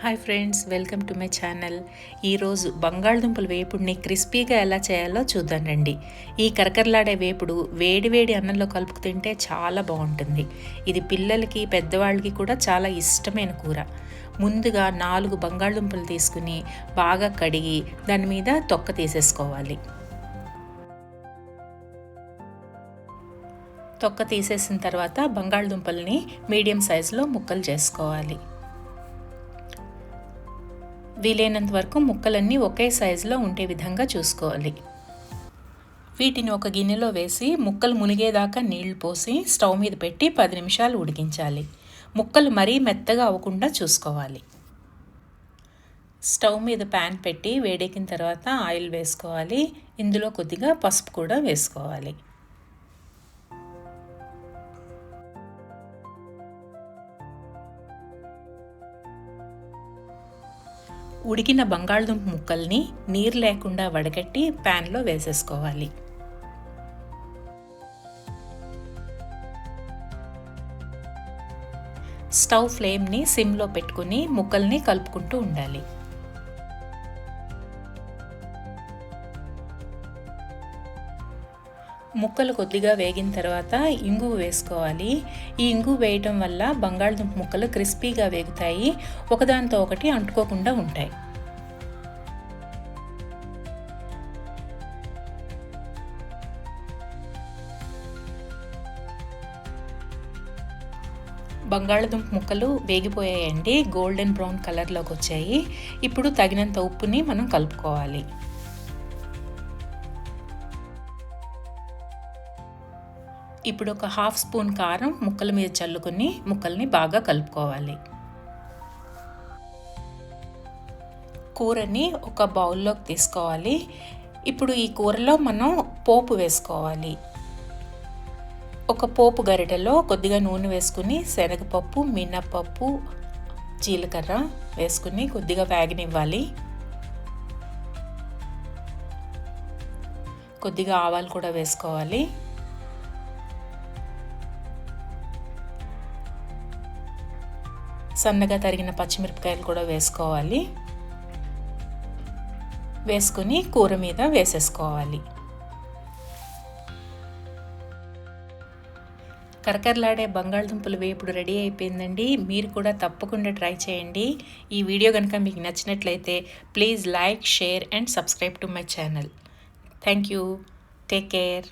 Hi friends, welcome to my channel. ఈరోజు బంగాళదుంపల వేపుడిని క్రిస్పీగా ఎలా చేయాలో చూద్దాం రండి. ఈ కరకరలాడే వేపుడు వేడి అన్నంలో కలుపుకు తింటే చాలా బాగుంటుంది. ఇది పిల్లలకి పెద్దవాళ్ళకి కూడా చాలా ఇష్టమైన కూర. ముందుగా 4 బంగాళదుంపలు తీసుకుని బాగా కడిగి దాని మీద తొక్క తీసేసుకోవాలి. తొక్క తీసేసిన తర్వాత బంగాళదుంపల్ని మీడియం సైజులో ముక్కలు చేసుకోవాలి. వీలైనంత వరకు ముక్కలన్నీ ఒకే సైజులో ఉండే విధంగా చూసుకోవాలి. వీటిని ఒక గిన్నెలో వేసి ముక్కలు మునిగేదాకా నీళ్లు పోసి స్టవ్ మీద పెట్టి 10 నిమిషాలు ఉడికించాలి. ముక్కలు మరీ మెత్తగా అవ్వకుండా చూసుకోవాలి. స్టవ్ మీద ప్యాన్ పెట్టి వేడెక్కిన తర్వాత ఆయిల్ వేసుకోవాలి. ఇందులో కొద్దిగా పసుపు కూడా వేసుకోవాలి. ఉడికిన బంగాళదుంప ముక్కల్ని నీరు లేకుండా వడగట్టి ప్యాన్లో వేసేసుకోవాలి. స్టవ్ ఫ్లేమ్ని సిమ్లో పెట్టుకుని ముక్కల్ని కలుపుకుంటూ ఉండాలి. ముక్కలు కొద్దిగా వేగిన తర్వాత ఇంగువ వేసుకోవాలి. ఈ ఇంగువ వేయటం వల్ల బంగాళదుంప ముక్కలు క్రిస్పీగా వేగుతాయి, ఒకదానితో ఒకటి అంటుకోకుండా ఉంటాయి. బంగాళదుంప ముక్కలు వేగిపోయాయండి, గోల్డెన్ బ్రౌన్ కలర్లోకి వచ్చాయి. ఇప్పుడు తగినంత ఉప్పుని మనం కలుపుకోవాలి. ఇప్పుడు ఒక 1/2 స్పూన్ కారం ముక్కల మీద చల్లుకొని ముక్కల్ని బాగా కలుపుకోవాలి. కూరని ఒక బౌల్లోకి తీసుకోవాలి. ఇప్పుడు ఈ కూరలో మనం పోపు వేసుకోవాలి. ఒక పోపు గరిటెలో కొద్దిగా నూనె వేసుకుని శనగపప్పు, మినపప్పు, జీలకర్ర వేసుకుని కొద్దిగా వేగనివ్వాలి. కొద్దిగా ఆవాలు కూడా వేసుకోవాలి. సన్నగా తరిగిన పచ్చిమిరపకాయలు కూడా వేసుకోవాలి. వేసుకుని కూర మీద వేసేసుకోవాలి. కరకరలాడే బంగాళదుంపల వేపుడు రెడీ అయిపోయిందండి. మీరు కూడా తప్పకుండా ట్రై చేయండి. ఈ వీడియో కనుక మీకు నచ్చినట్లయితే please like, share and subscribe to my channel. Thank you. Take care.